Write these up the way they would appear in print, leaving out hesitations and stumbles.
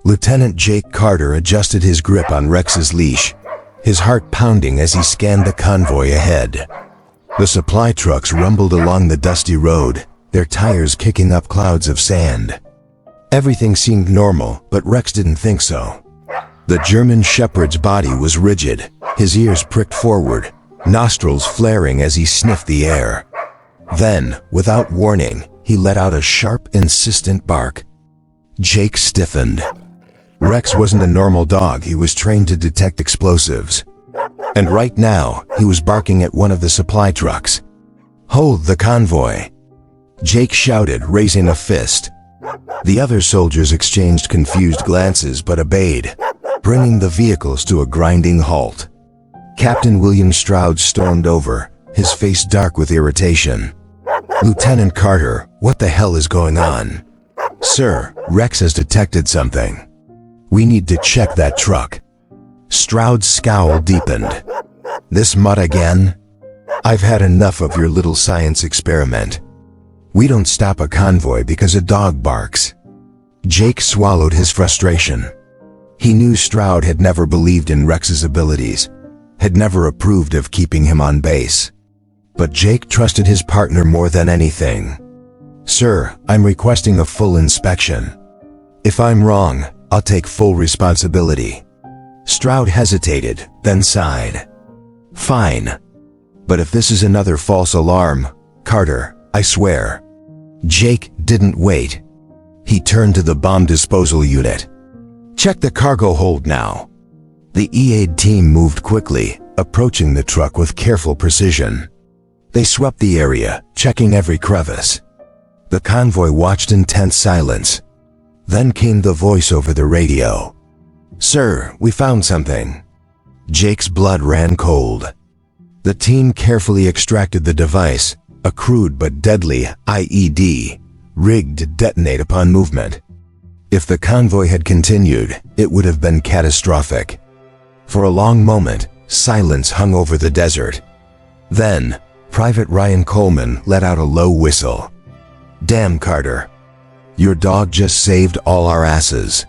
Lieutenant Jake Carter adjusted his grip on Rex's leash, his heart pounding as he scanned the convoy ahead. The supply trucks rumbled along the dusty road, their tires kicking up clouds of sand. Everything seemed normal, but Rex didn't think so. The German shepherd's body was rigid, his ears pricked forward, nostrils flaring as he sniffed the air. Then, without warning, he let out a sharp, insistent bark. Jake stiffened. Rex wasn't a normal dog, he was trained to detect explosives. And right now, he was barking at one of the supply trucks. "Hold the convoy!" Jake shouted, raising a fist. The other soldiers exchanged confused glances but obeyed, bringing the vehicles to a grinding halt. Captain William Stroud stormed over, his face dark with irritation. "Lieutenant Carter, what the hell is going on?" "Sir, Rex has detected something. We need to check that truck." Stroud's scowl deepened. "This mutt again? I've had enough of your little science experiment. We don't stop a convoy because a dog barks." Jake swallowed his frustration. He knew Stroud had never believed in Rex's abilities, had never approved of keeping him on base. But Jake trusted his partner more than anything. "Sir, I'm requesting a full inspection. If I'm wrong, I'll take full responsibility." Stroud hesitated, then sighed. "Fine. But if this is another false alarm, Carter, I swear." Jake didn't wait. He turned to the bomb disposal unit. "Check the cargo hold now." The EAD team moved quickly, approaching the truck with careful precision. They swept the area, checking every crevice. The convoy watched in tense silence. Then came the voice over the radio. "Sir, we found something." Jake's blood ran cold. The team carefully extracted the device, a crude but deadly IED, rigged to detonate upon movement. If the convoy had continued, it would have been catastrophic. For a long moment, silence hung over the desert. Then, Private Ryan Coleman let out a low whistle. "Damn, Carter. Your dog just saved all our asses."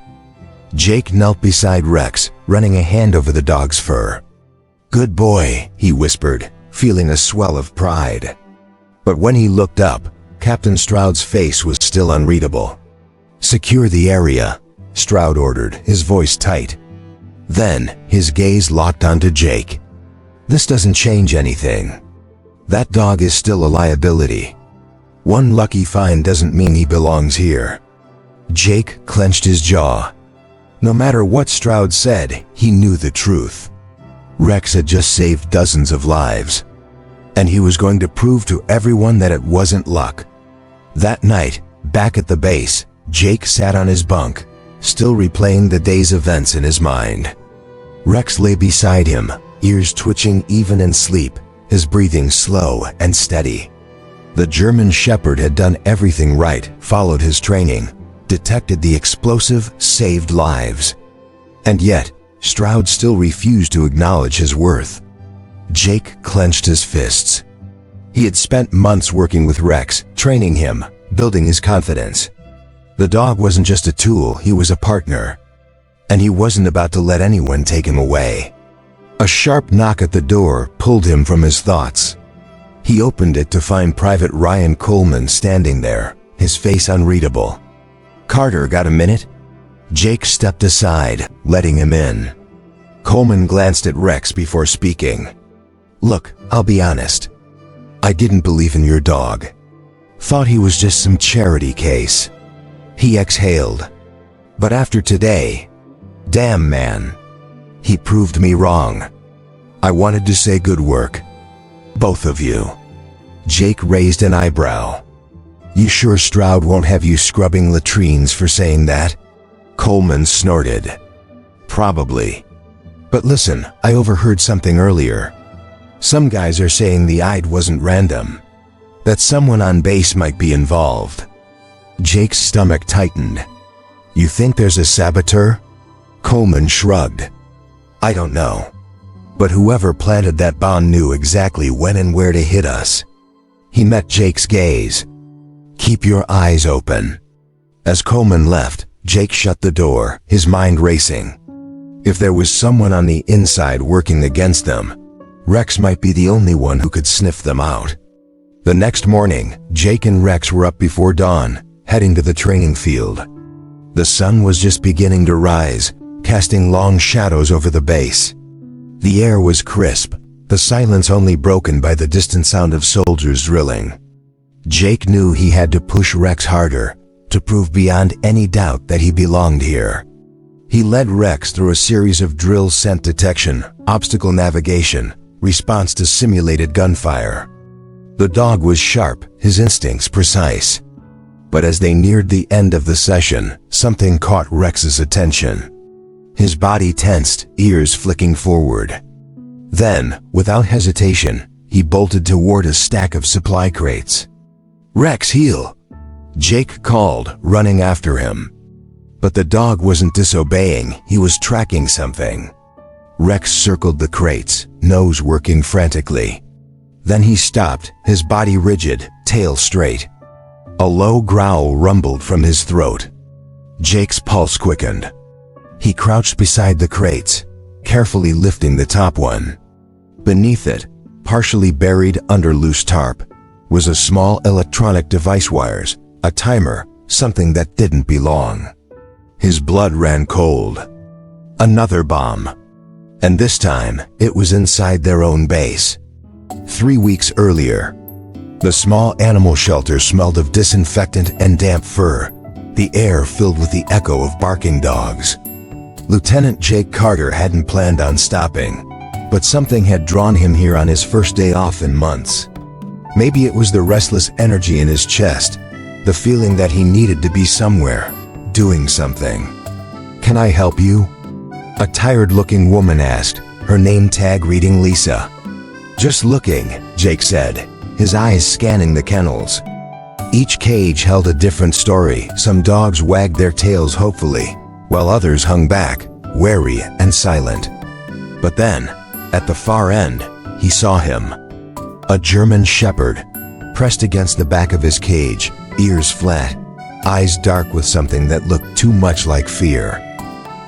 Jake knelt beside Rex, running a hand over the dog's fur. "Good boy," he whispered, feeling a swell of pride. But when he looked up, Captain Stroud's face was still unreadable. "Secure the area," Stroud ordered, his voice tight. Then, his gaze locked onto Jake. "This doesn't change anything. That dog is still a liability. One lucky find doesn't mean he belongs here." Jake clenched his jaw. No matter what Stroud said, he knew the truth. Rex had just saved dozens of lives, and he was going to prove to everyone that it wasn't luck. That night, back at the base, Jake sat on his bunk, still replaying the day's events in his mind. Rex lay beside him, ears twitching even in sleep, his breathing slow and steady. The German shepherd had done everything right, followed his training, detected the explosive, saved lives. And yet, Stroud still refused to acknowledge his worth. Jake clenched his fists. He had spent months working with Rex, training him, building his confidence. The dog wasn't just a tool, he was a partner. And he wasn't about to let anyone take him away. A sharp knock at the door pulled him from his thoughts. He opened it to find Private Ryan Coleman standing there, his face unreadable. "Carter, got a minute?" Jake stepped aside, letting him in. Coleman glanced at Rex before speaking. "Look, I'll be honest. I didn't believe in your dog. Thought he was just some charity case." He exhaled. "But after today, damn man, he proved me wrong. I wanted to say good work. Both of you." Jake raised an eyebrow. "You sure Stroud won't have you scrubbing latrines for saying that?" Coleman snorted. "Probably. But listen, I overheard something earlier. Some guys are saying the IED wasn't random. That someone on base might be involved." Jake's stomach tightened. "You think there's a saboteur?" Coleman shrugged. "I don't know. But whoever planted that bomb knew exactly when and where to hit us." He met Jake's gaze. "Keep your eyes open." As Coleman left, Jake shut the door, his mind racing. If there was someone on the inside working against them, Rex might be the only one who could sniff them out. The next morning, Jake and Rex were up before dawn, heading to the training field. The sun was just beginning to rise, casting long shadows over the base. The air was crisp, the silence only broken by the distant sound of soldiers drilling. Jake knew he had to push Rex harder, to prove beyond any doubt that he belonged here. He led Rex through a series of drill scent detection, obstacle navigation, response to simulated gunfire. The dog was sharp, his instincts precise. But as they neared the end of the session, something caught Rex's attention. His body tensed, ears flicking forward. Then, without hesitation, he bolted toward a stack of supply crates. "Rex, heel!" Jake called, running after him. But the dog wasn't disobeying, he was tracking something. Rex circled the crates, nose working frantically. Then he stopped, his body rigid, tail straight. A low growl rumbled from his throat. Jake's pulse quickened. He crouched beside the crates, carefully lifting the top one. Beneath it, partially buried under loose tarp, was a small electronic device wires, a timer, something that didn't belong. His blood ran cold. Another bomb. And this time, it was inside their own base. 3 weeks earlier, the small animal shelter smelled of disinfectant and damp fur, the air filled with the echo of barking dogs. Lieutenant Jake Carter hadn't planned on stopping, but something had drawn him here on his first day off in months. Maybe it was the restless energy in his chest, the feeling that he needed to be somewhere, doing something. "Can I help you?" A tired-looking woman asked, her name tag reading Lisa. "Just looking," Jake said, his eyes scanning the kennels. Each cage held a different story. Some dogs wagged their tails hopefully, while others hung back, wary and silent. But then, at the far end, he saw him. A German shepherd, pressed against the back of his cage, ears flat, eyes dark with something that looked too much like fear.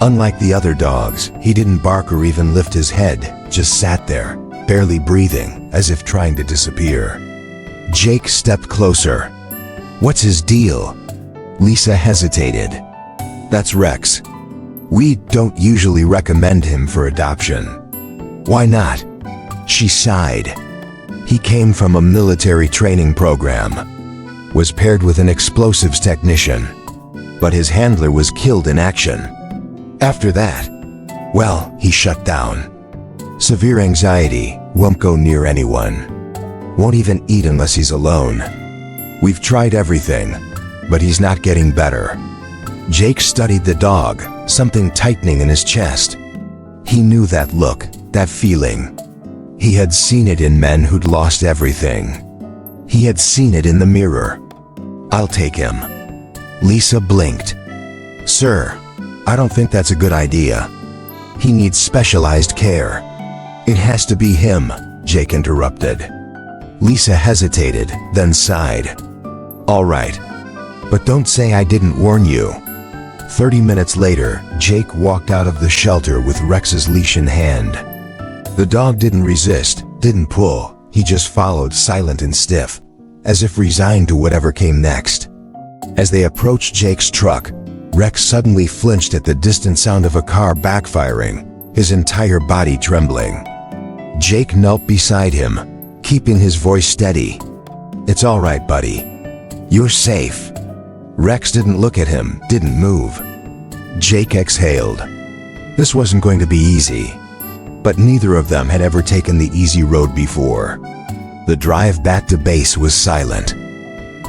Unlike the other dogs, he didn't bark or even lift his head, just sat there, barely breathing, as if trying to disappear. Jake stepped closer. "What's his deal?" Lisa hesitated. "That's Rex. We don't usually recommend him for adoption." "Why not?" She sighed. "He came from a military training program, was paired with an explosives technician, but his handler was killed in action. After that, well, he shut down. Severe anxiety, won't go near anyone. Won't even eat unless he's alone. We've tried everything, but he's not getting better." Jake studied the dog, something tightening in his chest. He knew that look, that feeling. He had seen it in men who'd lost everything. He had seen it in the mirror. "I'll take him." Lisa blinked. "Sir, I don't think that's a good idea. He needs specialized care." "It has to be him," Jake interrupted. Lisa hesitated, then sighed. "All right, but don't say I didn't warn you." 30 minutes later, Jake walked out of the shelter with Rex's leash in hand. The dog didn't resist, didn't pull, he just followed silent and stiff, as if resigned to whatever came next. As they approached Jake's truck, Rex suddenly flinched at the distant sound of a car backfiring, his entire body trembling. Jake knelt beside him, keeping his voice steady. "It's all right, buddy. You're safe." Rex didn't look at him, didn't move. Jake exhaled. This wasn't going to be easy. But neither of them had ever taken the easy road before. The drive back to base was silent.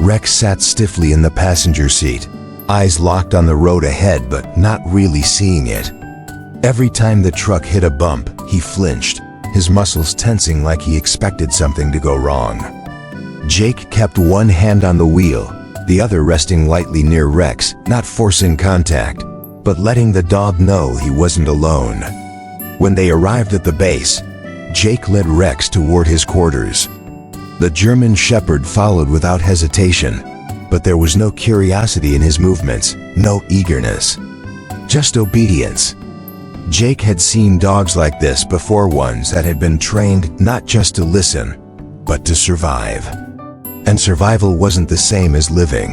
Rex sat stiffly in the passenger seat, eyes locked on the road ahead but not really seeing it. Every time the truck hit a bump, he flinched, his muscles tensing like he expected something to go wrong. Jake kept one hand on the wheel, the other resting lightly near Rex, not forcing contact, but letting the dog know he wasn't alone. When they arrived at the base, Jake led Rex toward his quarters. The German shepherd followed without hesitation, But there was no curiosity in his movements, no eagerness. Just obedience. Jake had seen dogs like this before, ones that had been trained not just to listen, but to survive. And survival wasn't the same as living.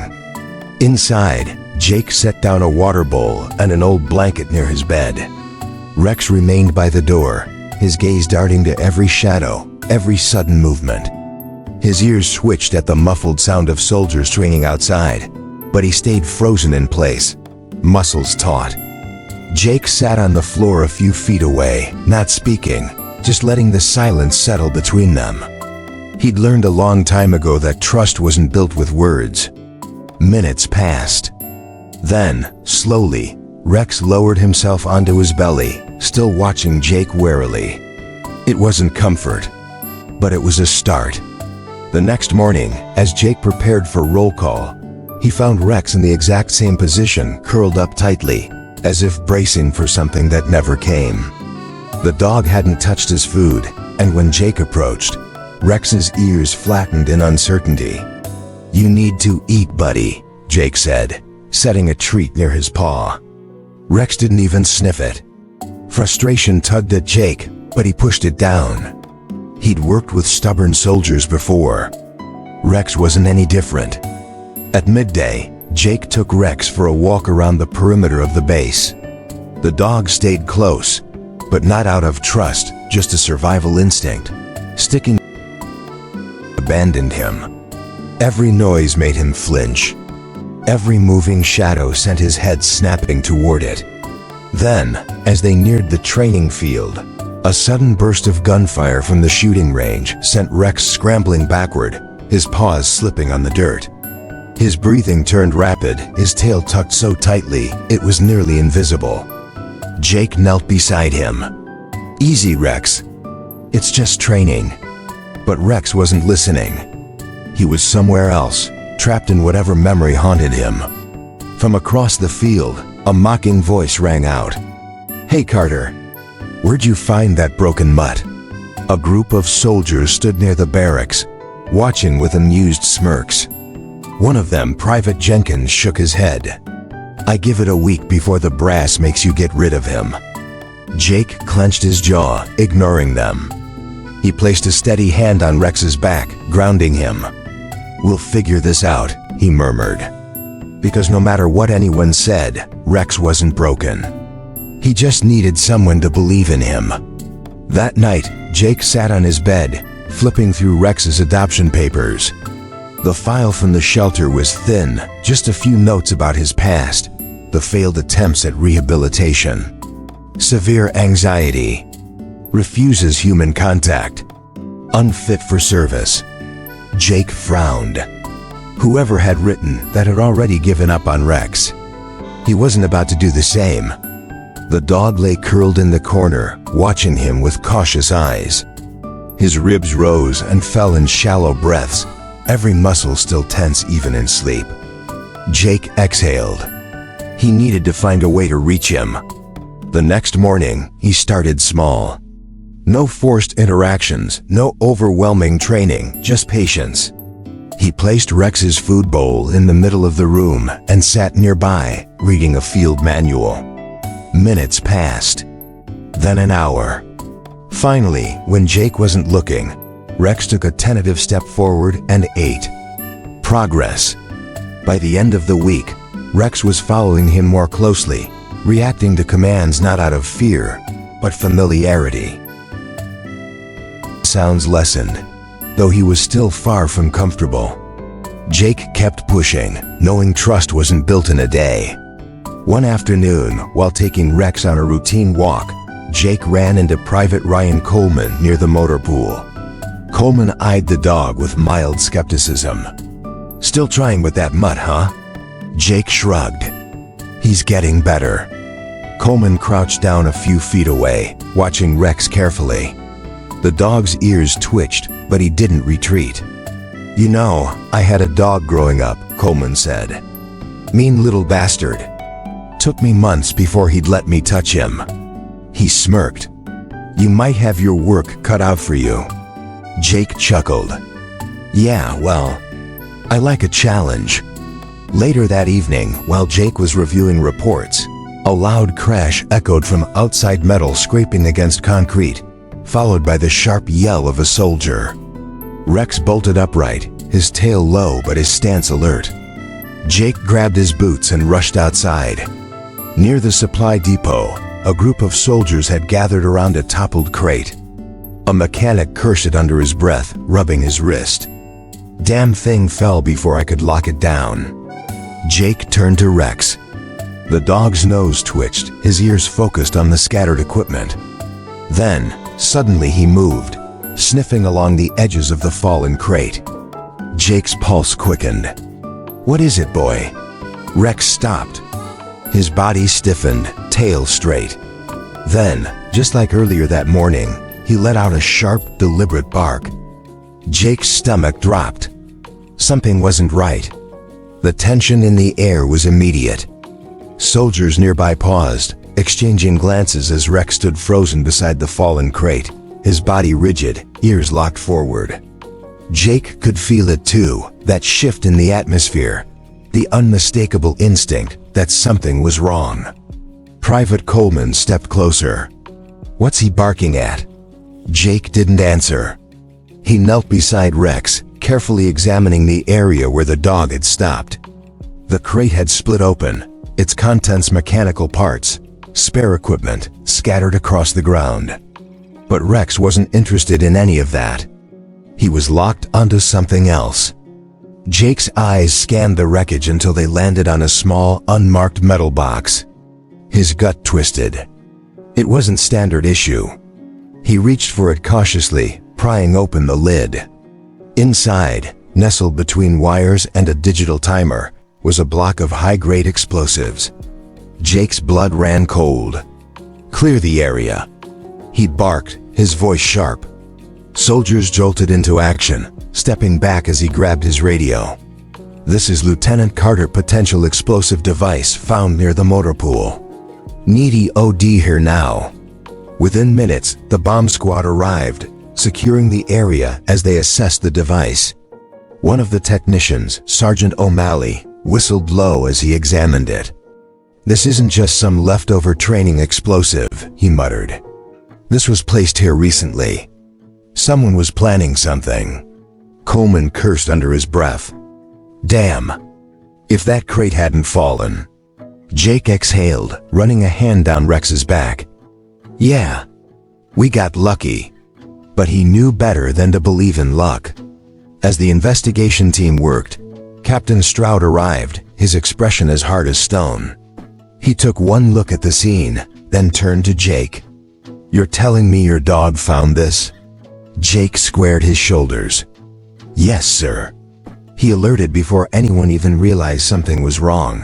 Inside, Jake set down a water bowl and an old blanket near his bed. Rex remained by the door, his gaze darting to every shadow, every sudden movement. His ears twitched at the muffled sound of soldiers swinging outside, but he stayed frozen in place, muscles taut. Jake sat on the floor a few feet away, not speaking, just letting the silence settle between them. He'd learned a long time ago that trust wasn't built with words. Minutes passed. Then, slowly, Rex lowered himself onto his belly, still watching Jake warily. It wasn't comfort, but it was a start. The next morning, as Jake prepared for roll call, he found Rex in the exact same position, curled up tightly, as if bracing for something that never came. The dog hadn't touched his food, and when Jake approached, Rex's ears flattened in uncertainty. "You need to eat, buddy," Jake said, setting a treat near his paw. Rex didn't even sniff it. Frustration tugged at Jake, but he pushed it down. He'd worked with stubborn soldiers before. Rex wasn't any different. At midday, Jake took Rex for a walk around the perimeter of the base. The dog stayed close, but not out of trust, just a survival instinct. Sticking abandoned him. Every noise made him flinch. Every moving shadow sent his head snapping toward it. Then, as they neared the training field, a sudden burst of gunfire from the shooting range sent Rex scrambling backward, his paws slipping on the dirt. His breathing turned rapid, his tail tucked so tightly it was nearly invisible. Jake knelt beside him. "Easy, Rex. It's just training." But Rex wasn't listening. He was somewhere else, trapped in whatever memory haunted him. From across the field, a mocking voice rang out. "Hey, Carter, where'd you find that broken mutt?" A group of soldiers stood near the barracks, watching with amused smirks. One of them, Private Jenkins, shook his head. "I give it a week before the brass makes you get rid of him." Jake clenched his jaw, ignoring them. He placed a steady hand on Rex's back, grounding him. "We'll figure this out," he murmured. Because no matter what anyone said, Rex wasn't broken. He just needed someone to believe in him. That night, Jake sat on his bed, flipping through Rex's adoption papers. The file from the shelter was thin, just a few notes about his past, the failed attempts at rehabilitation. Severe anxiety. Refuses human contact. Unfit for service. Jake frowned. Whoever had written that had already given up on Rex. He wasn't about to do the same. The dog lay curled in the corner, watching him with cautious eyes. His ribs rose and fell in shallow breaths, every muscle still tense even in sleep. Jake exhaled. He needed to find a way to reach him. The next morning, he started small. No forced interactions, no overwhelming training, just patience. He placed Rex's food bowl in the middle of the room and sat nearby, reading a field manual. Minutes passed. Then an hour. Finally, when Jake wasn't looking, Rex took a tentative step forward and ate. Progress. By the end of the week, Rex was following him more closely, reacting to commands not out of fear, but familiarity. Sounds lessened, though he was still far from comfortable. Jake kept pushing, knowing trust wasn't built in a day. One afternoon, while taking Rex on a routine walk, Jake ran into Private Ryan Coleman near the motor pool. Coleman eyed the dog with mild skepticism. "Still trying with that mutt, huh?" Jake shrugged. "He's getting better." Coleman crouched down a few feet away, watching Rex carefully. The dog's ears twitched, but he didn't retreat. "You know, I had a dog growing up," Coleman said. "Mean little bastard. Took me months before he'd let me touch him." He smirked. "You might have your work cut out for you." Jake chuckled. "Yeah, well, I like a challenge." Later that evening, while Jake was reviewing reports, a loud crash echoed from outside metal scraping against concrete, followed by the sharp yell of a soldier. Rex bolted upright, his tail low but his stance alert. Jake grabbed his boots and rushed outside. Near the supply depot, a group of soldiers had gathered around a toppled crate. A mechanic cursed it under his breath, rubbing his wrist. "Damn thing fell before I could lock it down." Jake turned to Rex. The dog's nose twitched, his ears focused on the scattered equipment. Then, suddenly he moved, sniffing along the edges of the fallen crate. Jake's pulse quickened. "What is it, boy?" Rex stopped. His body stiffened, tail straight. Then, just like earlier that morning, he let out a sharp, deliberate bark. Jake's stomach dropped. Something wasn't right. The tension in the air was immediate. Soldiers nearby paused, exchanging glances as Rex stood frozen beside the fallen crate, his body rigid, ears locked forward. Jake could feel it too, that shift in the atmosphere, the unmistakable instinct that something was wrong. Private Coleman stepped closer. "What's he barking at?" Jake didn't answer. He knelt beside Rex, carefully examining the area where the dog had stopped. The crate had split open, its contents mechanical parts, spare equipment, scattered across the ground. But Rex wasn't interested in any of that. He was locked onto something else. Jake's eyes scanned the wreckage until they landed on a small, unmarked metal box. His gut twisted. It wasn't standard issue. He reached for it cautiously, prying open the lid. Inside, nestled between wires and a digital timer, was a block of high-grade explosives. Jake's blood ran cold. "Clear the area," he barked, his voice sharp. Soldiers jolted into action, stepping back as he grabbed his radio. "This is Lieutenant Carter, potential explosive device found near the motor pool. Needy OD here now." Within minutes, the bomb squad arrived, securing the area as they assessed the device. One of the technicians, Sergeant O'Malley, whistled low as he examined it. "This isn't just some leftover training explosive," he muttered. "This was placed here recently. Someone was planning something." Coleman cursed under his breath. "Damn. If that crate hadn't fallen." Jake exhaled, running a hand down Rex's back. "Yeah, we got lucky." But he knew better than to believe in luck. As the investigation team worked, Captain Stroud arrived, his expression as hard as stone. He took one look at the scene, then turned to Jake. "You're telling me your dog found this?" Jake squared his shoulders. "Yes, sir." He alerted before anyone even realized something was wrong.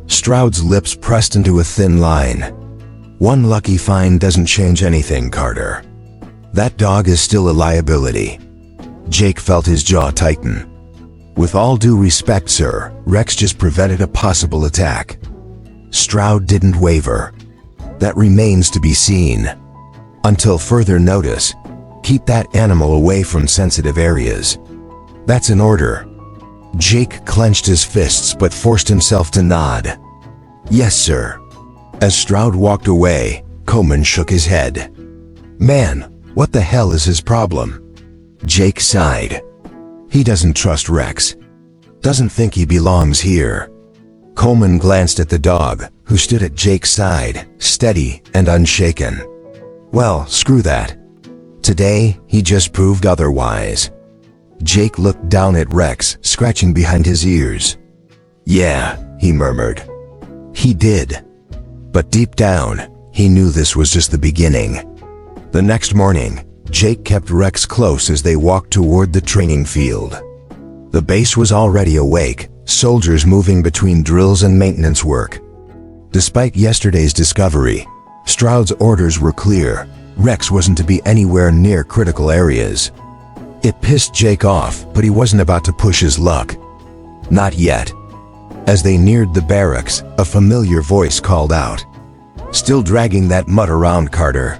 Stroud's lips pressed into a thin line. "One lucky find doesn't change anything, Carter. That dog is still a liability." Jake felt his jaw tighten. "With all due respect, sir, Rex just prevented a possible attack." Stroud didn't waver. "That remains to be seen. Until further notice, keep that animal away from sensitive areas." "That's an order." Jake clenched his fists but forced himself to nod. "Yes, sir." As Stroud walked away, Coleman shook his head. "Man, what the hell is his problem?" Jake sighed. "He doesn't trust Rex. Doesn't think he belongs here." Coleman glanced at the dog, who stood at Jake's side, steady and unshaken. "Well, screw that. Today, he just proved otherwise." Jake looked down at Rex, scratching behind his ears. "Yeah," he murmured. He did. But deep down, he knew this was just the beginning. The next morning, Jake kept Rex close as they walked toward the training field. The base was already awake, soldiers moving between drills and maintenance work. Despite yesterday's discovery, Stroud's orders were clear. Rex wasn't to be anywhere near critical areas. It pissed Jake off, but he wasn't about to push his luck. Not yet. As they neared the barracks, a familiar voice called out. "Still dragging that mutt around, Carter."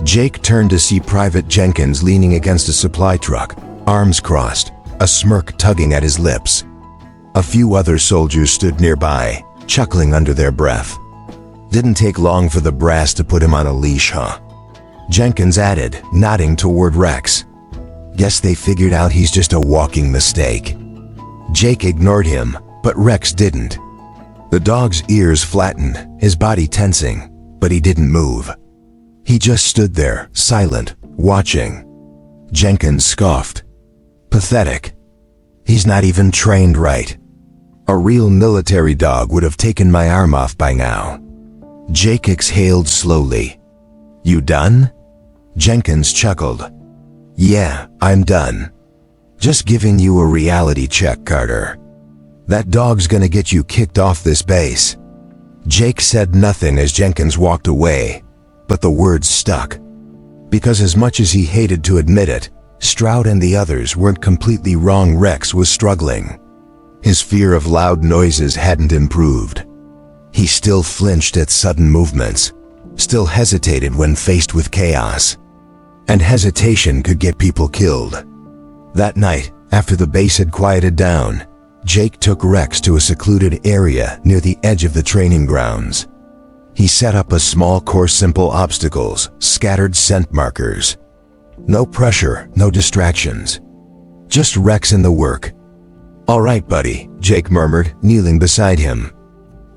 Jake turned to see Private Jenkins leaning against a supply truck, arms crossed, a smirk tugging at his lips. A few other soldiers stood nearby, chuckling under their breath. Didn't take long for the brass to put him on a leash, huh? Jenkins added, nodding toward Rex. Guess they figured out he's just a walking mistake. Jake ignored him, but Rex didn't. The dog's ears flattened, his body tensing, but he didn't move. He just stood there, silent, watching. Jenkins scoffed. Pathetic. He's not even trained right. A real military dog would have taken my arm off by now. Jake exhaled slowly. You done? Jenkins chuckled. Yeah, I'm done. Just giving you a reality check, Carter. That dog's gonna get you kicked off this base. Jake said nothing as Jenkins walked away, but the words stuck. Because as much as he hated to admit it, Stroud and the others weren't completely wrong. Rex was struggling. His fear of loud noises hadn't improved. He still flinched at sudden movements, still hesitated when faced with chaos. And hesitation could get people killed. That night, after the base had quieted down, Jake took Rex to a secluded area near the edge of the training grounds. He set up a small course, simple obstacles, scattered scent markers. No pressure, no distractions. Just Rex and the work. All right, buddy, Jake murmured, kneeling beside him.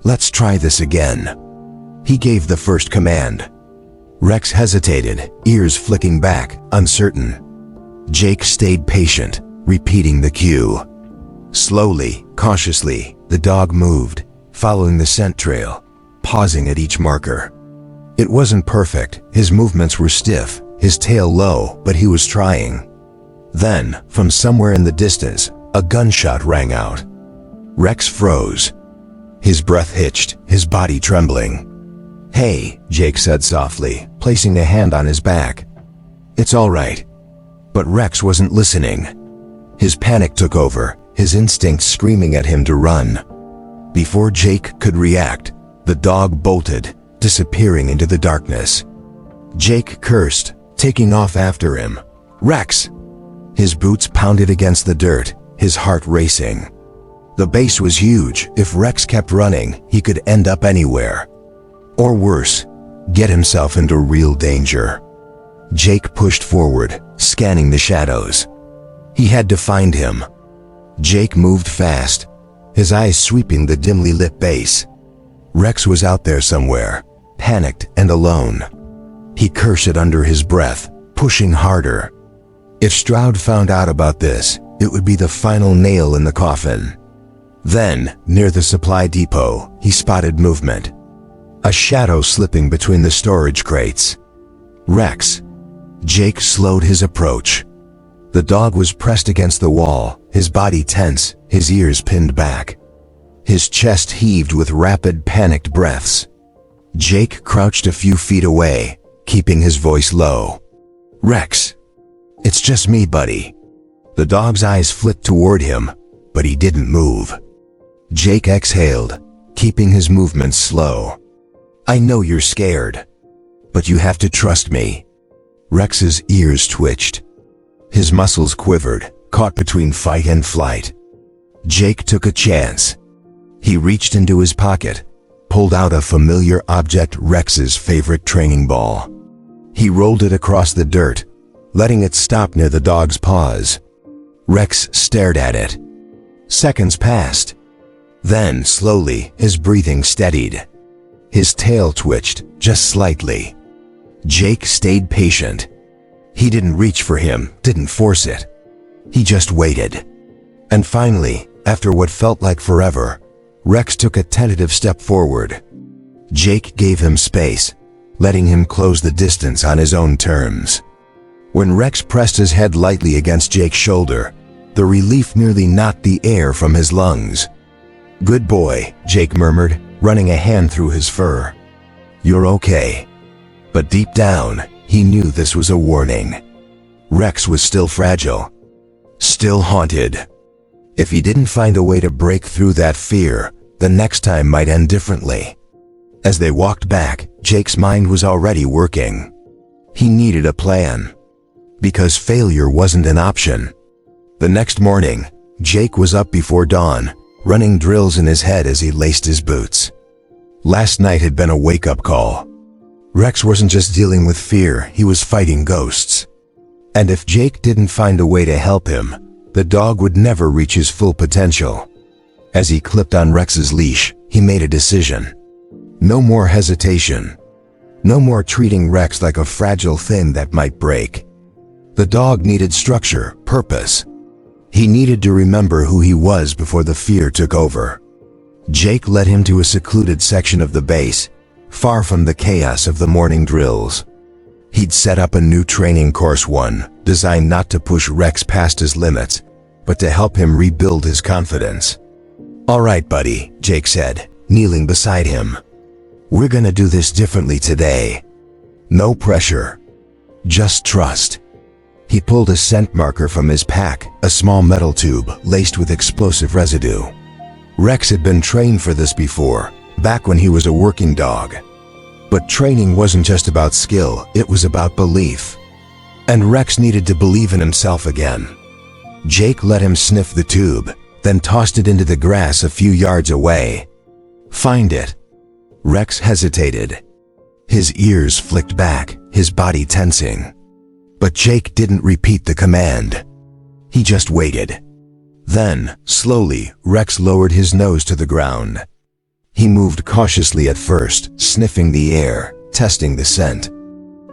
Let's try this again. He gave the first command. Rex hesitated, ears flicking back, uncertain. Jake stayed patient, repeating the cue. Slowly, cautiously, the dog moved, following the scent trail, pausing at each marker. It wasn't perfect, his movements were stiff, his tail low, but he was trying. Then, from somewhere in the distance, a gunshot rang out. Rex froze. His breath hitched, his body trembling. Hey, Jake said softly, placing a hand on his back. It's all right. But Rex wasn't listening. His panic took over, his instincts screaming at him to run. Before Jake could react, the dog bolted, disappearing into the darkness. Jake cursed, taking off after him. Rex! His boots pounded against the dirt, his heart racing. The base was huge. If Rex kept running, he could end up anywhere. Or worse, get himself into real danger. Jake pushed forward, scanning the shadows. He had to find him. Jake moved fast, his eyes sweeping the dimly lit base. Rex was out there somewhere, panicked and alone. He cursed under his breath, pushing harder. If Stroud found out about this, it would be the final nail in the coffin. Then, near the supply depot, he spotted movement. A shadow slipping between the storage crates. Rex. Jake slowed his approach. The dog was pressed against the wall, his body tense, his ears pinned back. His chest heaved with rapid, panicked breaths. Jake crouched a few feet away, keeping his voice low. Rex. It's just me, buddy. The dog's eyes flicked toward him, but he didn't move. Jake exhaled, keeping his movements slow. I know you're scared, but you have to trust me. Rex's ears twitched. His muscles quivered, caught between fight and flight. Jake took a chance. He reached into his pocket, pulled out a familiar object, Rex's favorite training ball. He rolled it across the dirt, letting it stop near the dog's paws. Rex stared at it. Seconds passed. Then, slowly, his breathing steadied. His tail twitched, just slightly. Jake stayed patient. He didn't reach for him, didn't force it. He just waited. And finally, after what felt like forever, Rex took a tentative step forward. Jake gave him space, letting him close the distance on his own terms. When Rex pressed his head lightly against Jake's shoulder, the relief nearly knocked the air from his lungs. Good boy, Jake murmured, running a hand through his fur. You're okay. But deep down, he knew this was a warning. Rex was still fragile, still haunted. If he didn't find a way to break through that fear, the next time might end differently. As they walked back, Jake's mind was already working. He needed a plan. Because failure wasn't an option. The next morning, Jake was up before dawn, running drills in his head as he laced his boots. Last night had been a wake-up call. Rex wasn't just dealing with fear, he was fighting ghosts. And if Jake didn't find a way to help him, the dog would never reach his full potential. As he clipped on Rex's leash, he made a decision. No more hesitation. No more treating Rex like a fragile thing that might break. The dog needed structure, purpose. He needed to remember who he was before the fear took over. Jake led him to a secluded section of the base, far from the chaos of the morning drills. He'd set up a new training course, one designed not to push Rex past his limits, but to help him rebuild his confidence. "All right, buddy," Jake said, kneeling beside him. "We're gonna do this differently today. No pressure. Just trust." He pulled a scent marker from his pack, a small metal tube laced with explosive residue. Rex had been trained for this before, back when he was a working dog. But training wasn't just about skill, it was about belief. And Rex needed to believe in himself again. Jake let him sniff the tube, then tossed it into the grass a few yards away. "Find it." Rex hesitated. His ears flicked back, his body tensing. But Jake didn't repeat the command. He just waited. Then, slowly, Rex lowered his nose to the ground. He moved cautiously at first, sniffing the air, testing the scent.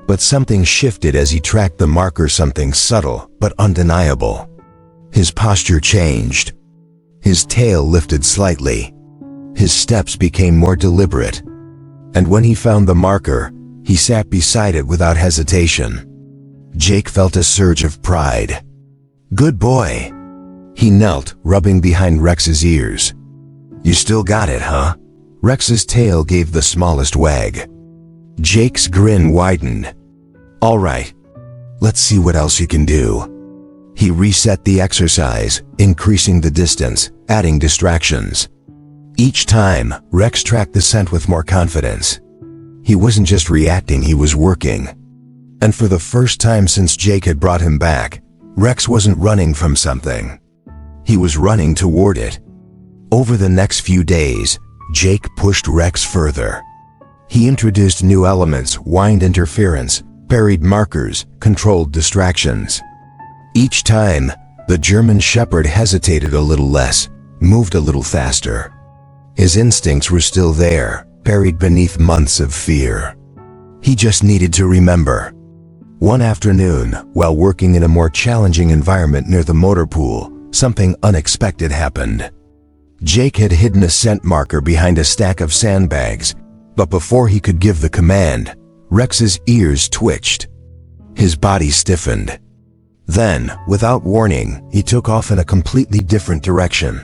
But something shifted as he tracked the marker, something subtle but undeniable. His posture changed. His tail lifted slightly. His steps became more deliberate. And when he found the marker, he sat beside it without hesitation. Jake felt a surge of pride. "Good boy." He knelt, rubbing behind Rex's ears. "You still got it, huh?" Rex's tail gave the smallest wag. Jake's grin widened. "All right, let's see what else you can do." He reset the exercise, increasing the distance, adding distractions. Each time, Rex tracked the scent with more confidence. He wasn't just reacting, he was working. And for the first time since Jake had brought him back, Rex wasn't running from something. He was running toward it. Over the next few days, Jake pushed Rex further. He introduced new elements, wind interference, buried markers, controlled distractions. Each time, the German Shepherd hesitated a little less, moved a little faster. His instincts were still there, buried beneath months of fear. He just needed to remember. One afternoon, while working in a more challenging environment near the motor pool, something unexpected happened. Jake had hidden a scent marker behind a stack of sandbags, but before he could give the command, Rex's ears twitched. His body stiffened. Then, without warning, he took off in a completely different direction.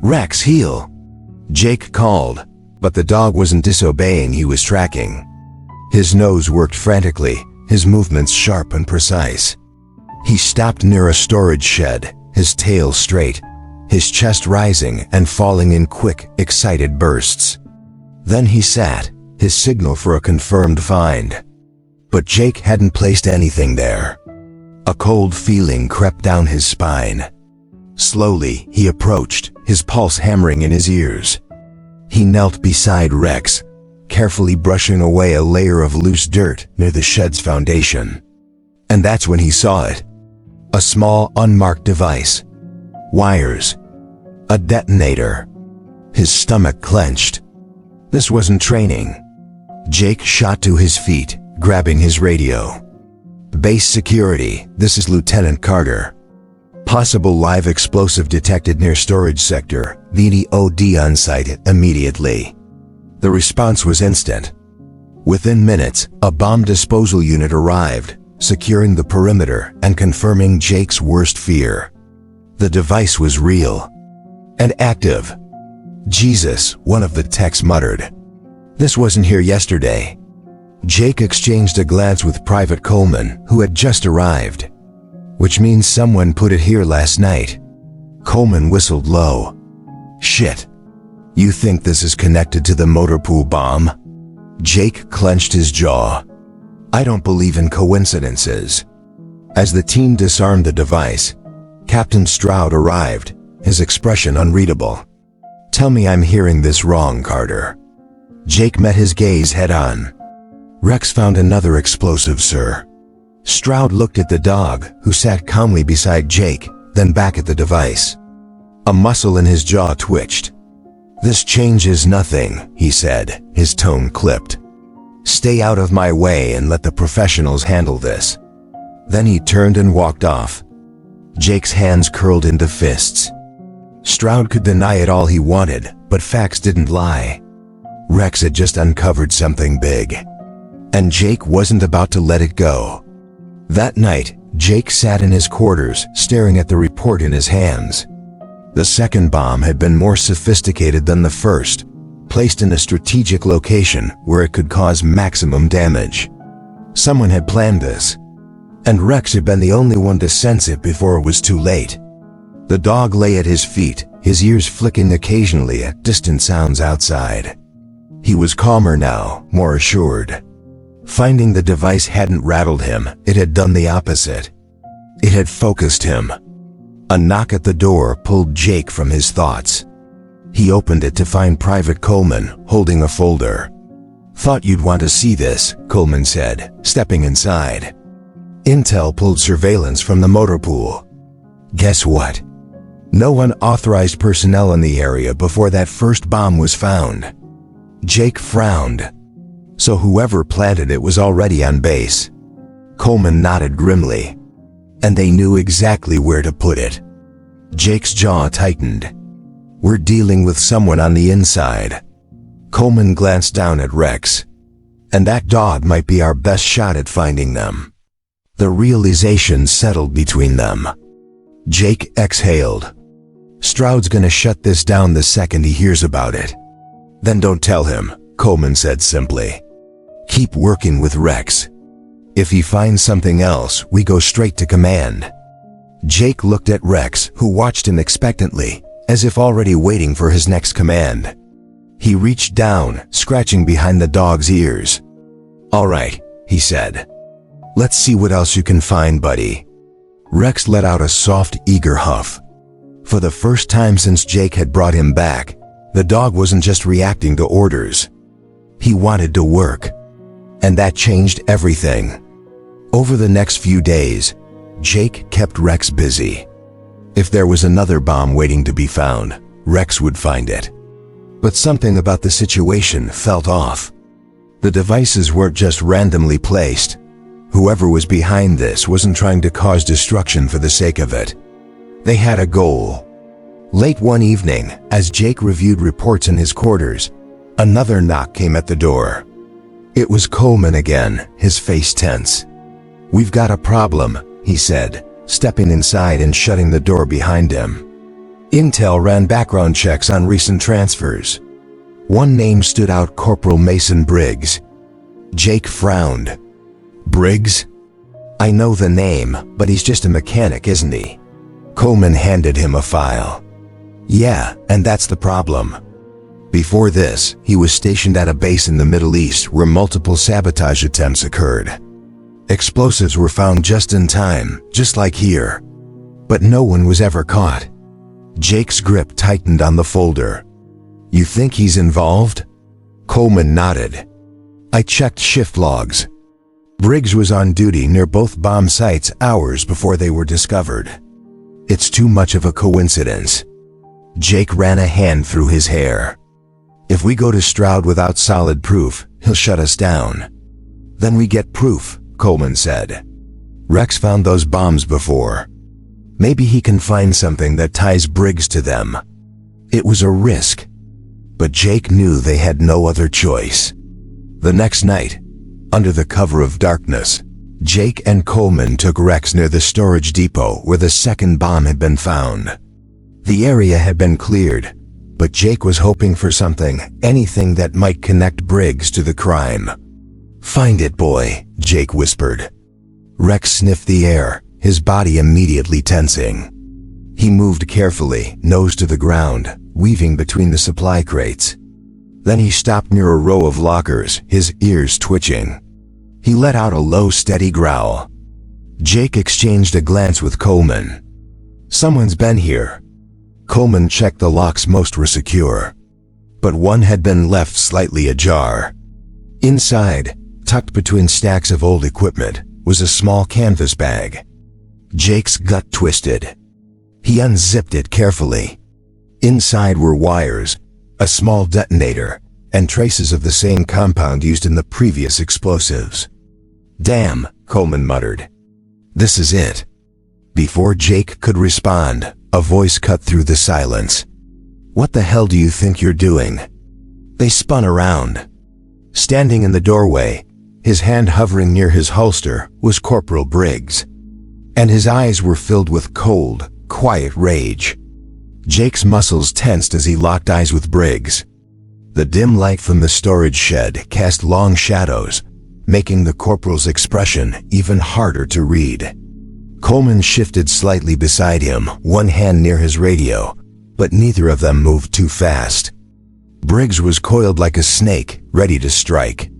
"Rex, heel!" Jake called, but the dog wasn't disobeying, he was tracking. His nose worked frantically, his movements sharp and precise. He stopped near a storage shed, his tail straight, his chest rising and falling in quick, excited bursts. Then he sat, his signal for a confirmed find. But Jake hadn't placed anything there. A cold feeling crept down his spine. Slowly, he approached, his pulse hammering in his ears. He knelt beside Rex, carefully brushing away a layer of loose dirt near the shed's foundation. And that's when he saw it. A small, unmarked device. Wires. A detonator. His stomach clenched. This wasn't training. Jake shot to his feet, grabbing his radio. "Base security, this is Lieutenant Carter. Possible live explosive detected near storage sector, VDOD on site immediately." The response was instant. Within minutes, a bomb disposal unit arrived, securing the perimeter and confirming Jake's worst fear. The device was real. And active. "Jesus," one of the techs muttered. "This wasn't here yesterday." Jake exchanged a glance with Private Coleman, who had just arrived. "Which means someone put it here last night." Coleman whistled low. "Shit. You think this is connected to the motor pool bomb?" Jake clenched his jaw. "I don't believe in coincidences." As the team disarmed the device, Captain Stroud arrived, his expression unreadable. Tell me I'm hearing this wrong, Carter. Jake met his gaze head-on. Rex found another explosive, sir. Stroud looked at the dog, who sat calmly beside Jake, then back at the device. A muscle in his jaw twitched. This changes nothing, he said, his tone clipped. Stay out of my way and let the professionals handle this. Then he turned and walked off. Jake's hands curled into fists. Stroud could deny it all he wanted, but facts didn't lie. Rex had just uncovered something big. And Jake wasn't about to let it go. That night, Jake sat in his quarters, staring at the report in his hands. The second bomb had been more sophisticated than the first, placed in a strategic location where it could cause maximum damage. Someone had planned this, and Rex had been the only one to sense it before it was too late. The dog lay at his feet, his ears flicking occasionally at distant sounds outside. He was calmer now, more assured. Finding the device hadn't rattled him, it had done the opposite. It had focused him. A knock at the door pulled Jake from his thoughts. He opened it to find Private Coleman holding a folder. Thought you'd want to see this, Coleman said, stepping inside. Intel pulled surveillance from the motor pool. Guess what? No unauthorized personnel in the area before that first bomb was found. Jake frowned. So whoever planted it was already on base. Coleman nodded grimly. And they knew exactly where to put it. Jake's jaw tightened. We're dealing with someone on the inside. Coleman glanced down at Rex. And that dog might be our best shot at finding them. The realization settled between them. Jake exhaled. Stroud's gonna shut this down the second he hears about it. Then don't tell him, Coleman said simply. Keep working with Rex. If he finds something else, we go straight to command. Jake looked at Rex, who watched him expectantly, as if already waiting for his next command. He reached down, scratching behind the dog's ears. All right, he said. Let's see what else you can find, buddy. Rex let out a soft, eager huff. For the first time since Jake had brought him back, the dog wasn't just reacting to orders. He wanted to work. And that changed everything. Over the next few days, Jake kept Rex busy. If there was another bomb waiting to be found, Rex would find it. But something about the situation felt off. The devices weren't just randomly placed. Whoever was behind this wasn't trying to cause destruction for the sake of it. They had a goal. Late one evening, as Jake reviewed reports in his quarters, another knock came at the door. It was Coleman again, his face tense. We've got a problem, he said, stepping inside and shutting the door behind him. Intel ran background checks on recent transfers. One name stood out, Corporal Mason Briggs. Jake frowned. Briggs? I know the name, but he's just a mechanic, isn't he? Coleman handed him a file. Yeah, and that's the problem. Before this, he was stationed at a base in the Middle East where multiple sabotage attempts occurred. Explosives were found just in time, just like here. But no one was ever caught. Jake's grip tightened on the folder. You think he's involved? Coleman nodded. I checked shift logs. Briggs was on duty near both bomb sites hours before they were discovered. It's too much of a coincidence. Jake ran a hand through his hair. If we go to Stroud without solid proof, he'll shut us down. Then we get proof, Coleman said. Rex found those bombs before. Maybe he can find something that ties Briggs to them. It was a risk, but Jake knew they had no other choice. The next night, under the cover of darkness, Jake and Coleman took Rex near the storage depot where the second bomb had been found. The area had been cleared, but Jake was hoping for something, anything that might connect Briggs to the crime. Find it, boy, Jake whispered. Rex sniffed the air, his body immediately tensing. He moved carefully, nose to the ground, weaving between the supply crates. Then he stopped near a row of lockers, his ears twitching. He let out a low, steady growl. Jake exchanged a glance with Coleman. Someone's been here. Coleman checked the locks. Most were secure, but one had been left slightly ajar. Inside, tucked between stacks of old equipment, was a small canvas bag. Jake's gut twisted. He unzipped it carefully. Inside were wires, a small detonator, and traces of the same compound used in the previous explosives. "Damn," Coleman muttered. "This is it." Before Jake could respond, a voice cut through the silence. "What the hell do you think you're doing?" They spun around. Standing in the doorway, his hand hovering near his holster, was Corporal Briggs. And his eyes were filled with cold, quiet rage. Jake's muscles tensed as he locked eyes with Briggs. The dim light from the storage shed cast long shadows, making the corporal's expression even harder to read. Coleman shifted slightly beside him, one hand near his radio, but neither of them moved too fast. Briggs was coiled like a snake, ready to strike.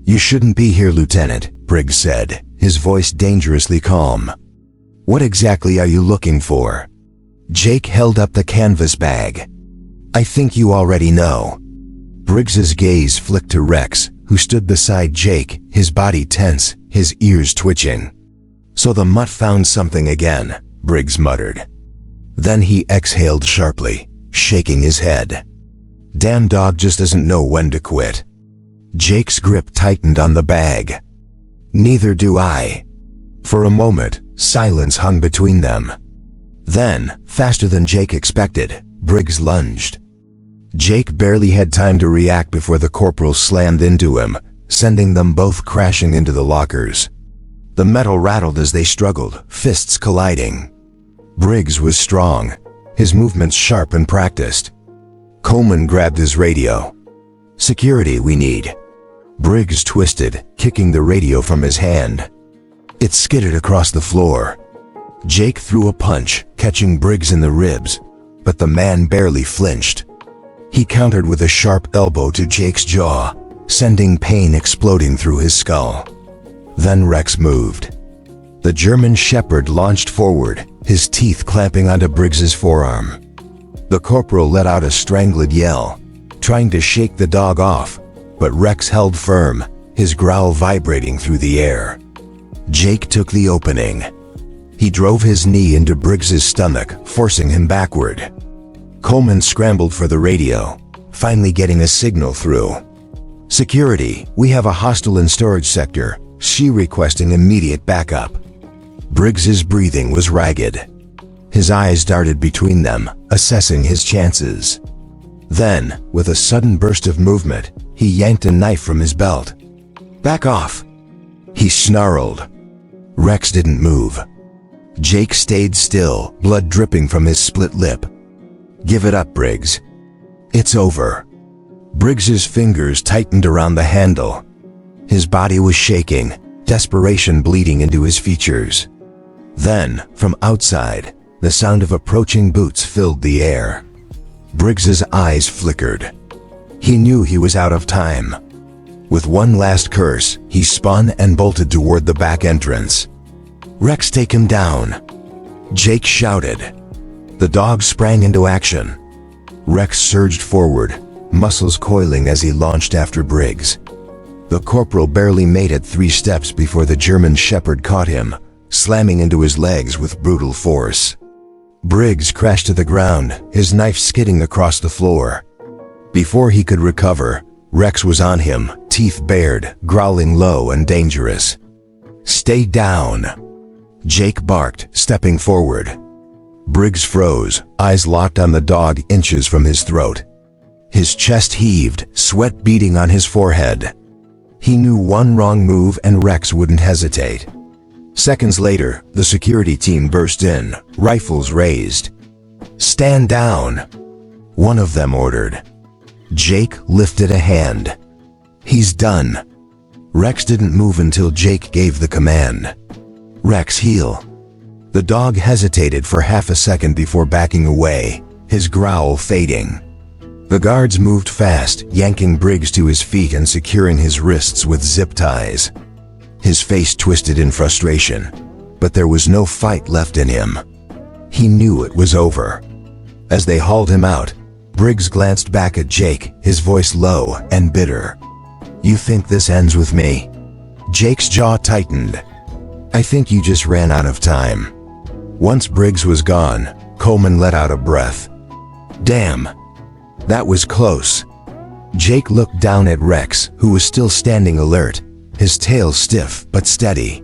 "You shouldn't be here, Lieutenant," Briggs said, his voice dangerously calm. "What exactly are you looking for?" Jake held up the canvas bag. "I think you already know." Briggs's gaze flicked to Rex, who stood beside Jake, his body tense, his ears twitching. "So the mutt found something again," Briggs muttered. Then he exhaled sharply, shaking his head. "Damn dog just doesn't know when to quit." Jake's grip tightened on the bag. "Neither do I." For a moment, silence hung between them. Then, faster than Jake expected, Briggs lunged. Jake barely had time to react before the corporal slammed into him, sending them both crashing into the lockers. The metal rattled as they struggled, fists colliding. Briggs was strong, his movements sharp and practiced. Coleman grabbed his radio. "Security, we need." Briggs twisted, kicking the radio from his hand. It skidded across the floor. Jake threw a punch, catching Briggs in the ribs, but the man barely flinched. He countered with a sharp elbow to Jake's jaw, sending pain exploding through his skull. Then Rex moved. The German Shepherd launched forward, his teeth clamping onto Briggs's forearm. The corporal let out a strangled yell, trying to shake the dog off, but Rex held firm, his growl vibrating through the air. Jake took the opening. He drove his knee into Briggs's stomach, forcing him backward. Coleman scrambled for the radio, finally getting a signal through. "Security, we have a hostile in storage sector," she requesting immediate backup. Briggs's breathing was ragged. His eyes darted between them, assessing his chances. Then, with a sudden burst of movement, he yanked a knife from his belt. "Back off!" he snarled. Rex didn't move. Jake stayed still, blood dripping from his split lip. "Give it up, Briggs. It's over." Briggs's fingers tightened around the handle. His body was shaking, desperation bleeding into his features. Then, from outside, the sound of approaching boots filled the air. Briggs's eyes flickered. He knew he was out of time. With one last curse, he spun and bolted toward the back entrance. "Rex, take him down!" Jake shouted. The dog sprang into action. Rex surged forward, muscles coiling as he launched after Briggs. The corporal barely made it 3 steps before the German Shepherd caught him, slamming into his legs with brutal force. Briggs crashed to the ground, his knife skidding across the floor. Before he could recover, Rex was on him, teeth bared, growling low and dangerous. "Stay down!" Jake barked, stepping forward. Briggs froze, eyes locked on the dog inches from his throat. His chest heaved, sweat beading on his forehead. He knew one wrong move and Rex wouldn't hesitate. Seconds later, the security team burst in, rifles raised. "Stand down!" one of them ordered. Jake lifted a hand. "He's done." Rex didn't move until Jake gave the command. "Rex, heel." The dog hesitated for half a second before backing away, his growl fading. The guards moved fast, yanking Briggs to his feet and securing his wrists with zip ties. His face twisted in frustration, but there was no fight left in him. He knew it was over. As they hauled him out, Briggs glanced back at Jake, his voice low and bitter. "You think this ends with me?" Jake's jaw tightened. "I think you just ran out of time." Once Briggs was gone, Coleman let out a breath. "Damn. That was close." Jake looked down at Rex, who was still standing alert, his tail stiff but steady.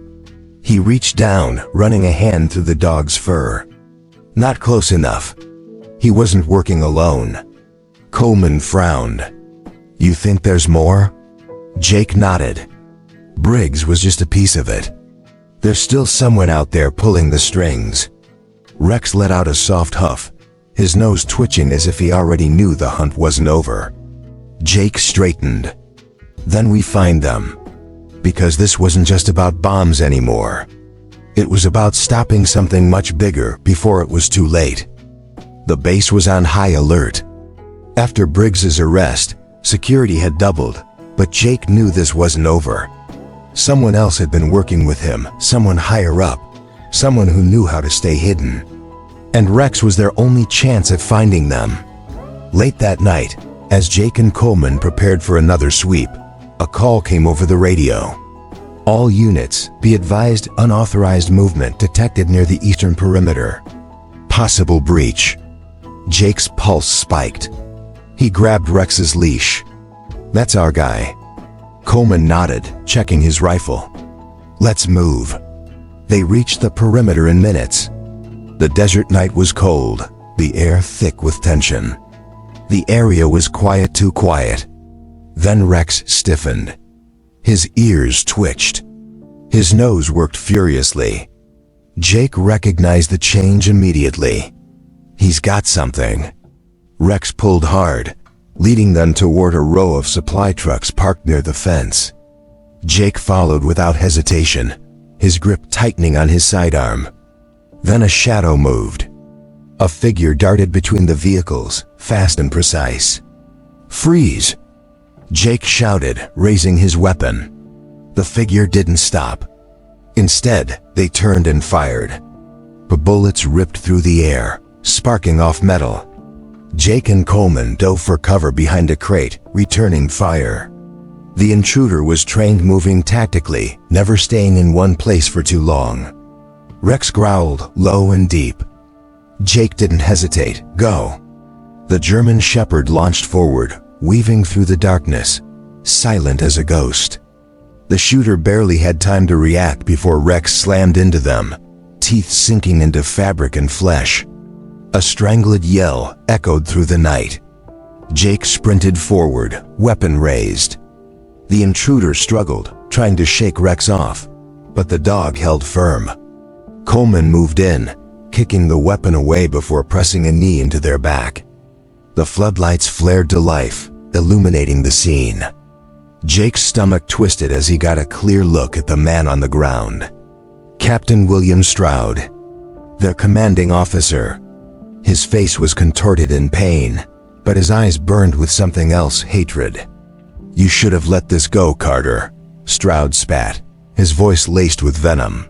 He reached down, running a hand through the dog's fur. Not close enough. He wasn't working alone. Coleman frowned. "You think there's more?" Jake nodded. Briggs was just a piece of it. There's still someone out there pulling the strings. Rex let out a soft huff, his nose twitching as if he already knew the hunt wasn't over. Jake straightened. "Then we find them." Because this wasn't just about bombs anymore. It was about stopping something much bigger before it was too late. The base was on high alert. After Briggs's arrest, security had doubled, but Jake knew this wasn't over. Someone else had been working with him, someone higher up, someone who knew how to stay hidden. And Rex was their only chance at finding them. Late that night, as Jake and Coleman prepared for another sweep, a call came over the radio. "All units, be advised, unauthorized movement detected near the eastern perimeter. Possible breach." Jake's pulse spiked. He grabbed Rex's leash. "That's our guy." Coleman nodded, checking his rifle. "Let's move." They reached the perimeter in minutes. The desert night was cold, the air thick with tension. The area was quiet, too quiet. Then Rex stiffened. His ears twitched. His nose worked furiously. Jake recognized the change immediately. "He's got something." Rex pulled hard, leading them toward a row of supply trucks parked near the fence. Jake followed without hesitation, his grip tightening on his sidearm. Then a shadow moved. A figure darted between the vehicles, fast and precise. "Freeze!" Jake shouted, raising his weapon. The figure didn't stop. Instead, they turned and fired. The bullets ripped through the air, sparking off metal. Jake and Coleman dove for cover behind a crate, returning fire. The intruder was trained moving tactically, never staying in one place for too long. Rex growled, low and deep. Jake didn't hesitate. "Go." The German shepherd launched forward, weaving through the darkness, silent as a ghost. The shooter barely had time to react before Rex slammed into them, teeth sinking into fabric and flesh. A strangled yell echoed through the night. Jake sprinted forward, weapon raised. The intruder struggled, trying to shake Rex off, but the dog held firm. Coleman moved in, kicking the weapon away before pressing a knee into their back. The floodlights flared to life, illuminating the scene. Jake's stomach twisted as he got a clear look at the man on the ground. Captain William Stroud, their commanding officer. His face was contorted in pain, but his eyes burned with something else, hatred. "You should have let this go, Carter," Stroud spat, his voice laced with venom.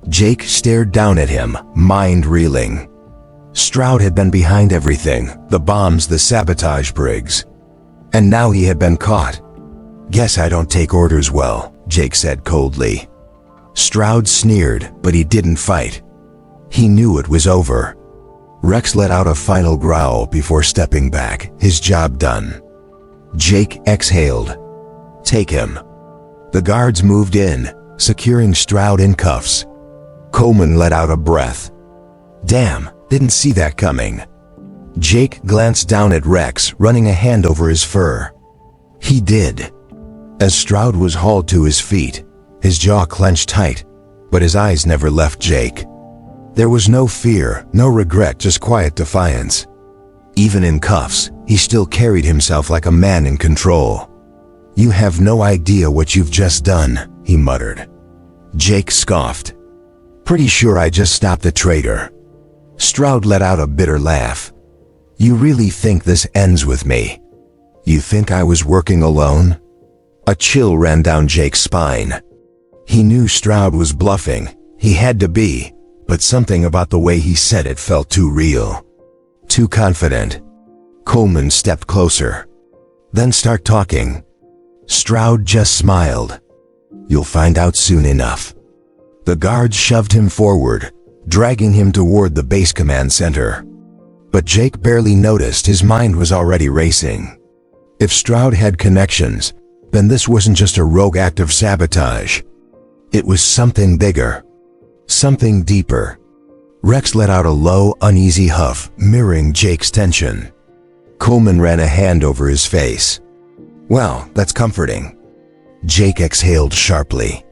Jake stared down at him, mind reeling. Stroud had been behind everything, the bombs, the sabotage, Briggs. And now he had been caught. "Guess I don't take orders well," Jake said coldly. Stroud sneered, but he didn't fight. He knew it was over. Rex let out a final growl before stepping back, his job done. Jake exhaled. "Take him." The guards moved in, securing Stroud in cuffs. Coleman let out a breath. "Damn, didn't see that coming." Jake glanced down at Rex, running a hand over his fur. He did. As Stroud was hauled to his feet, his jaw clenched tight, but his eyes never left Jake. There was no fear, no regret, just quiet defiance. Even in cuffs, he still carried himself like a man in control. "You have no idea what you've just done," he muttered. Jake scoffed. "Pretty sure I just stopped a traitor." Stroud let out a bitter laugh. "You really think this ends with me? You think I was working alone?" A chill ran down Jake's spine. He knew Stroud was bluffing. He had to be, but something about the way he said it felt too real. too confident. Coleman stepped closer. Then start talking. Stroud just smiled. You'll find out soon enough. The guards shoved him forward, dragging him toward the base command center. But Jake barely noticed his mind was already racing. If Stroud had connections, then this wasn't just a rogue act of sabotage. It was something bigger. Something deeper. Rex let out a low, uneasy huff, mirroring Jake's tension. Coleman ran a hand over his face. Well, that's comforting. Jake exhaled sharply.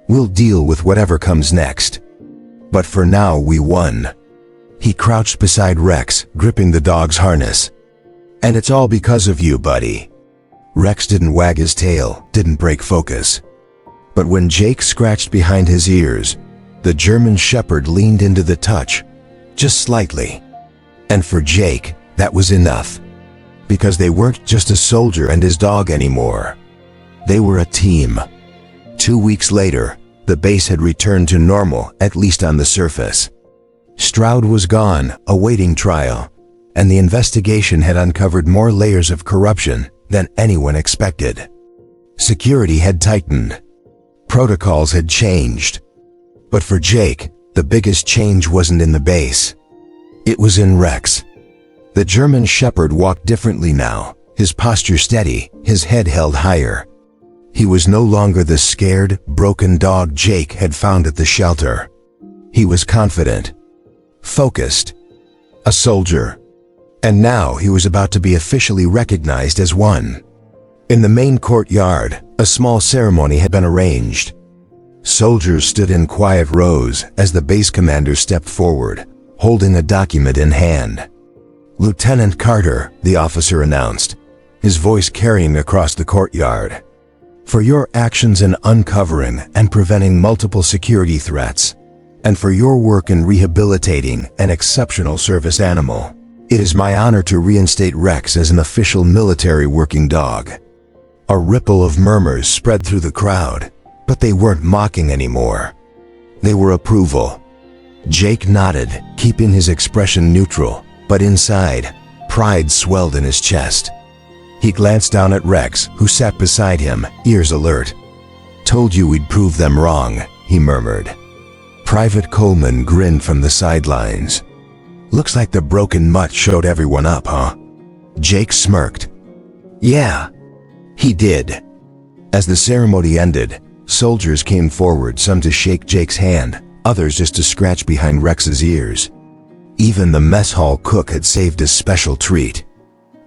We'll deal with whatever comes next. But for now, we won. He crouched beside Rex, gripping the dog's harness. And it's all because of you, buddy. Rex didn't wag his tail, didn't break focus. But when Jake scratched behind his ears, the German Shepherd leaned into the touch, just slightly. And for Jake, that was enough. Because they weren't just a soldier and his dog anymore. They were a team. 2 weeks later, the base had returned to normal, at least on the surface. Stroud was gone, awaiting trial, and the investigation had uncovered more layers of corruption than anyone expected. Security had tightened. Protocols had changed. But for Jake, the biggest change wasn't in the base. It was in Rex. The German Shepherd walked differently now, his posture steady, his head held higher. He was no longer the scared, broken dog Jake had found at the shelter. He was confident, focused, a soldier. And now he was about to be officially recognized as one. In the main courtyard, a small ceremony had been arranged. Soldiers stood in quiet rows as the base commander stepped forward, holding a document in hand. Lieutenant Carter, the officer announced, his voice carrying across the courtyard. For your actions in uncovering and preventing multiple security threats, and for your work in rehabilitating an exceptional service animal, it is my honor to reinstate Rex as an official military working dog. A ripple of murmurs spread through the crowd, but they weren't mocking anymore. They were approval. Jake nodded, keeping his expression neutral, but inside, pride swelled in his chest. He glanced down at Rex, who sat beside him, ears alert. Told you we'd prove them wrong, he murmured. Private Coleman grinned from the sidelines. Looks like the broken mutt showed everyone up, huh? Jake smirked. Yeah, he did. As the ceremony ended, soldiers came forward, some to shake Jake's hand, others just to scratch behind Rex's ears. Even the mess hall cook had saved a special treat.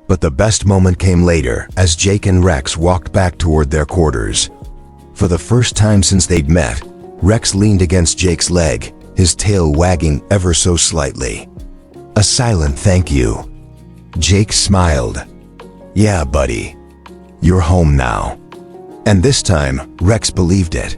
But the best moment came later, as Jake and Rex walked back toward their quarters. For the first time since they'd met, Rex leaned against Jake's leg, his tail wagging ever so slightly. A silent thank you. Jake smiled. Yeah, buddy. You're home now. And this time, Rex believed it.